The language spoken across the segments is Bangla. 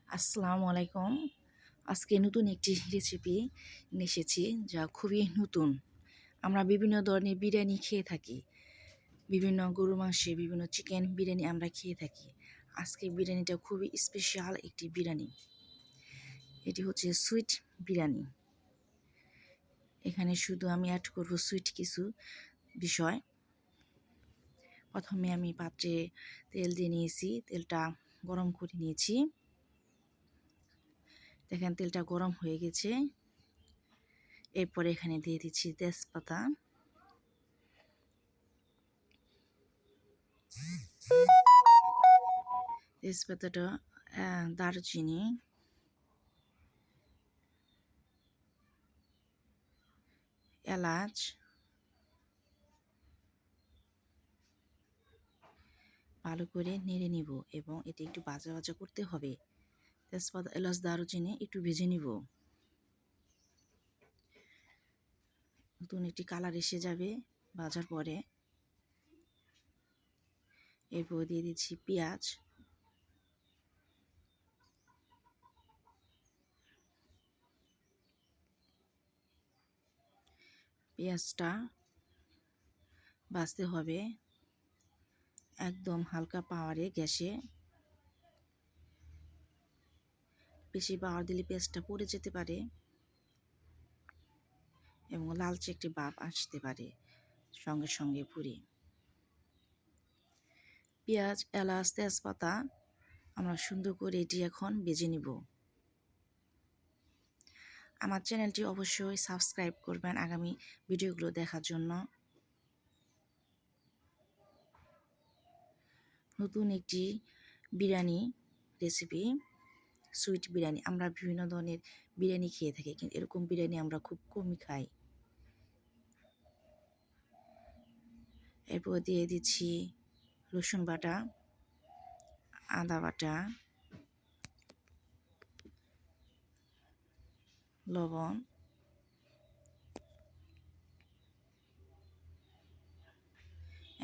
আসসালামু আলাইকুম। আজকে নতুন একটি রেসিপি নিয়ে এসেছি যা খুবই নতুন। আমরা বিভিন্ন ধরনের বিরিয়ানি খেয়ে থাকি। বিভিন্ন গরু মাংসে, বিভিন্ন চিকেন বিরিয়ানি আমরা খেয়ে থাকি। আজকে বিরিয়ানিটা খুবই স্পেশাল একটি বিরিয়ানি। এটি হচ্ছে সুইট বিরিয়ানি। এখানে শুধু আমি অ্যাড করব সুইট কিছু বিষয়। প্রথমে আমি পাত্রে তেল দিয়ে নিয়েছি, তেলটা গরম করে নিয়েছি। দেখেন তেলটা গরম হয়ে গেছে। এরপরে এখানে দিয়ে দিচ্ছি তেজপাতা, তেজপাতাটা, দারুচিনি, এলাচ, ভালো করে নেড়ে নিব এবং এটি একটু ভাজা ভাজা করতে হবে। তেজপাতা, এলাচ, দারুচিনি একটু ভেজে নিব। নতুন একটি কালার এসে যাবে ভাজার পরে। এরপর দিয়ে দিচ্ছি পেঁয়াজ, পেঁয়াজটা ভাজতে হবে একদম হালকা পাওয়ারে গ্যাসে। বেশি পাওয়ার দিলে পেঁয়াজটা পুড়ে যেতে পারে এবং লালচে একটি ভাব আসতে পারে সঙ্গে সঙ্গে পুড়ে। পেঁয়াজ, এলাচ, তেজপাতা আমরা সুন্দর করে এটি এখন ভেজে নিব। আমার চ্যানেলটি অবশ্যই সাবস্ক্রাইব করবেন আগামী ভিডিওগুলো দেখার জন্য। নতুন একটি বিরিয়ানি রেসিপি, সুইট বিরিয়ানি। আমরা বিভিন্ন ধরনের বিরিয়ানি খেয়ে থাকি, কিন্তু এরকম বিরিয়ানি আমরা খুব কমই খাই। এরপর দিয়ে দিচ্ছি রসুন বাটা, আদা বাটা, লবণ,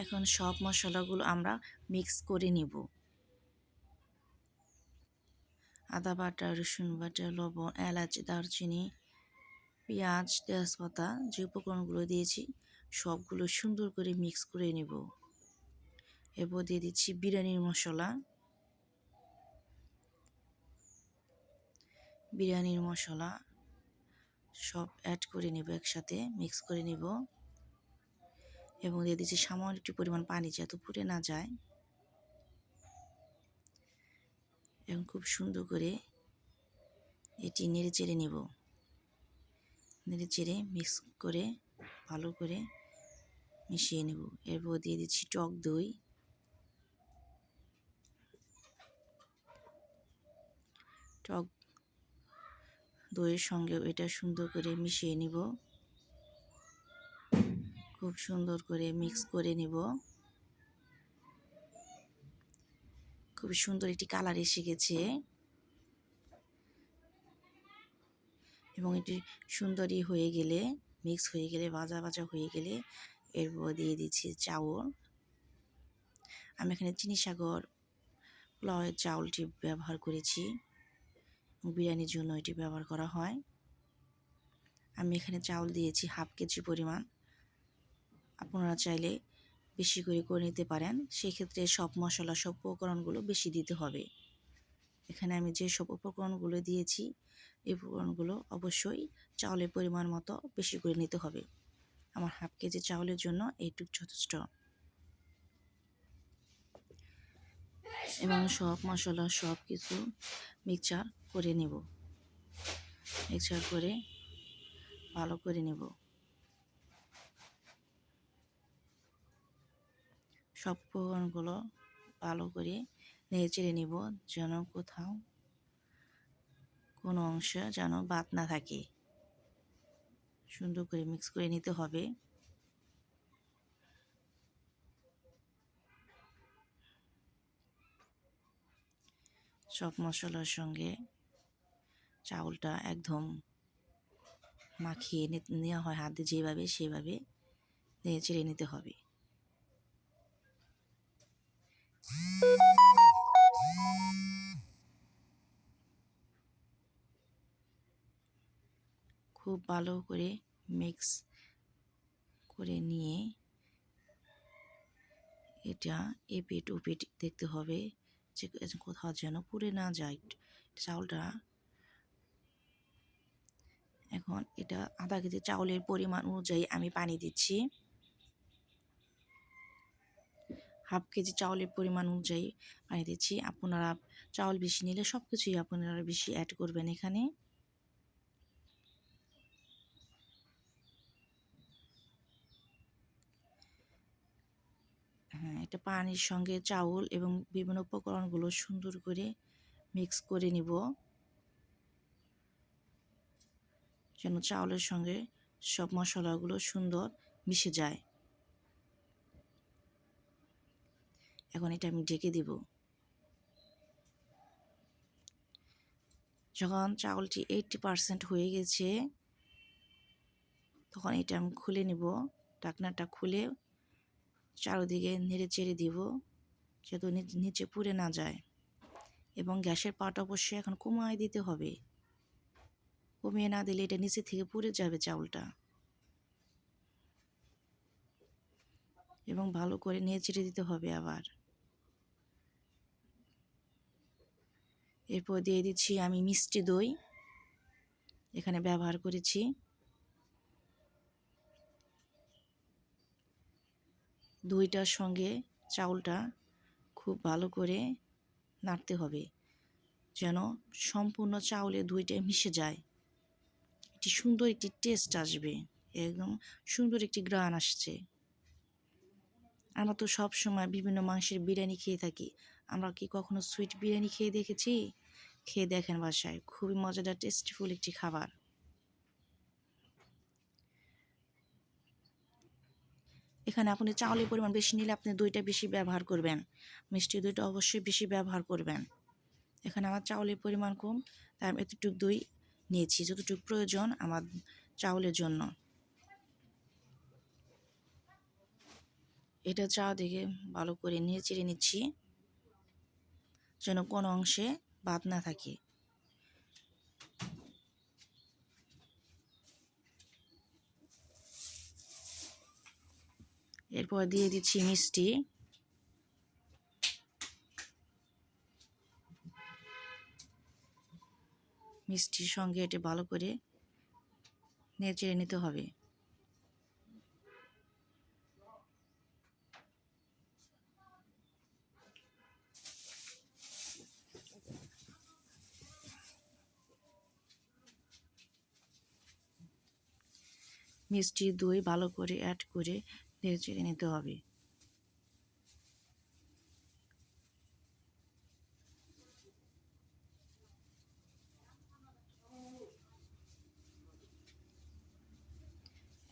এখন সব মশলাগুলো আমরা মিক্স করে নিব। আদা বাটা, রসুন বাটা, লবণ, এলাচ, দারচিনি, পেঁয়াজ, তেজপাতা যে উপকরণগুলো দিয়েছি সবগুলো সুন্দর করে মিক্স করে নেব। এরপর দিয়ে দিচ্ছি বিরিয়ানির মশলা, বিরিয়ানির মশলা সব অ্যাড করে নেব, একসাথে মিক্স করে নেব এবং দিয়ে দিচ্ছি সামান্য একটু পরিমাণ পানি যাতে পুড়ে না যায়। এবং খুব সুন্দর করে এটি নেড়ে চেড়ে নেব, নেড়ে চেড়ে মিক্স করে ভালো করে মিশিয়ে নেব। এরপর দিয়ে দিচ্ছি টক দই, টক দইয়ের সঙ্গে এটা সুন্দর করে মিশিয়ে নিব, খুব সুন্দর করে মিক্স করে নিব। খুব সুন্দর একটি কালার এসে গেছে এবং এটি সুন্দরই হয়ে গেলে, মিক্স হয়ে গেলে, ভাজা ভাজা হয়ে গেলে এরপর দিয়ে দিচ্ছি চাউল। আমি এখানে চিনি সাগর পোলাওয়ের চাউলটি ব্যবহার করেছি, বিরিয়ানির জন্য এটি ব্যবহার করা হয়। আমি এখানে চাউল দিয়েছি হাফ কেজি পরিমাণ। আপনারা চাইলে বেশি করে নিতে পারেন, সেক্ষেত্রে সব মশলা, সব উপকরণগুলো বেশি দিতে হবে। এখানে আমি যে সব উপকরণগুলো দিয়েছি এই উপকরণগুলো অবশ্যই চাউলের পরিমাণ মতো বেশি করে নিতে হবে। আমার হাফ কেজি চাউলের জন্য এইটুকু যথেষ্ট। এবং সব মশলা সব কিছু মিক্সচার করে নেব, মিক্সচার করে ভালো করে নেব। সব উপকরণগুলো ভালো করে নেড়ে চেড়ে নেব যেন কোথাও কোনো অংশ যেন বাদ না থাকে। সুন্দর করে মিক্স করে নিতে হবে। সব মশলার সঙ্গে চাউলটা একদম মাখিয়ে নেওয়া হয় হাতে, যেভাবে সেভাবে নেড়ে চেড়ে নিতে হবে। খুব ভালো করে মিক্স করে নিয়ে এটা এপিঠ ওপিঠ দেখতে হবে যে কোথাও যেন পুড়ে না যায় চাউলটা। এখন এটা আধা কেজি চাউলের পরিমাণ অনুযায়ী আমি পানি দিচ্ছি, হাফ কেজি চাউলের পরিমাণ অনুযায়ী পানি দিচ্ছি। আপনারা চাউল বেশি নিলে সব কিছুই আপনারা বেশি অ্যাড করবেন এখানে। হ্যাঁ, এটা পানির সঙ্গে চাউল এবং বিভিন্ন উপকরণগুলো সুন্দর করে মিক্স করে নিব, যেন চাউলের সঙ্গে সব মশলাগুলো সুন্দর মিশে যায়। এখন এটা আমি ঢেকে দেব। যখন চাউলটি 80% হয়ে গেছে তখন এটা আমি খুলে নিব, ঢাকনাটা খুলে চারদিকে নেড়ে চেড়ে দিব যাতে নিচে পুড়ে না যায়। এবং গ্যাসের পাটা অবশ্যই এখন কমিয়ে দিতে হবে, কমিয়ে না দিলে এটা নিচে থেকে পুড়ে যাবে চাউলটা। এবং ভালো করে নেড়ে চেড়ে দিতে হবে আবার। এরপর দিয়ে দিচ্ছি আমি মিষ্টি দই, এখানে ব্যবহার করেছি। দইটার সঙ্গে চাউলটা খুব ভালো করে নাড়তে হবে যেন সম্পূর্ণ চাউলে দইটা মিশে যায়। একটি সুন্দর একটি টেস্ট আসবে, একদম সুন্দর একটি ঘ্রাণ আসছে। আমরা তো সব সময় বিভিন্ন মাংসের বিরিয়ানি খেয়ে থাকি, আমরা কি কখনো সুইট বিরিয়ানি খেয়ে দেখেছি? খেয়ে দেখেন বাসায়, খুবই মজাদার টেস্টিফুল একটি খাবার। এখানে আপনি চাউলের পরিমাণ বেশি নিলে আপনি দইটা বেশি ব্যবহার করবেন, মিষ্টি দইটা অবশ্যই বেশি ব্যবহার করবেন। এখানে আমার চাউলের পরিমাণ কম, তাই আমি এতটুকু দই নিয়েছি যতটুকু প্রয়োজন আমার চাউলের জন্য। এটা চারদিকে ভালো করে নেড়ে চেড়ে নিচ্ছি যেন কোনো অংশে বাদ না থাকে। এরপর দিয়ে দিচ্ছি মিষ্টি, মিষ্টির সঙ্গে এটা ভালো করে নেড়ে চেড়ে নিতে হবে। মিষ্টি দই ভালো করে অ্যাড করে নেড়ে চেড়ে নিতে হবে।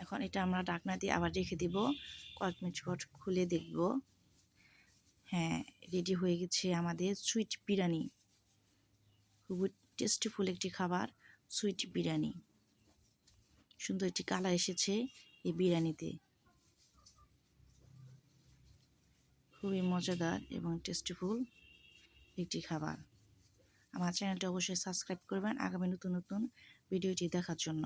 এখন এটা আমরা ঢাকনা দিয়ে আবার রেখে দিব, কয়েক মিনিট পর খুলে দেখব। হ্যাঁ, রেডি হয়ে গেছে আমাদের সুইট বিরিয়ানি। খুবই টেস্টিফুল একটি খাবার সুইট বিরিয়ানি। সুন্দর একটি কালার এসেছে এই বিরিয়ানিতে, খুবই মজাদার এবং টেস্টিফুল একটি খাবার। আমার চ্যানেলটি অবশ্যই সাবস্ক্রাইব করবেন আগামী নতুন নতুন ভিডিওটি দেখার জন্য।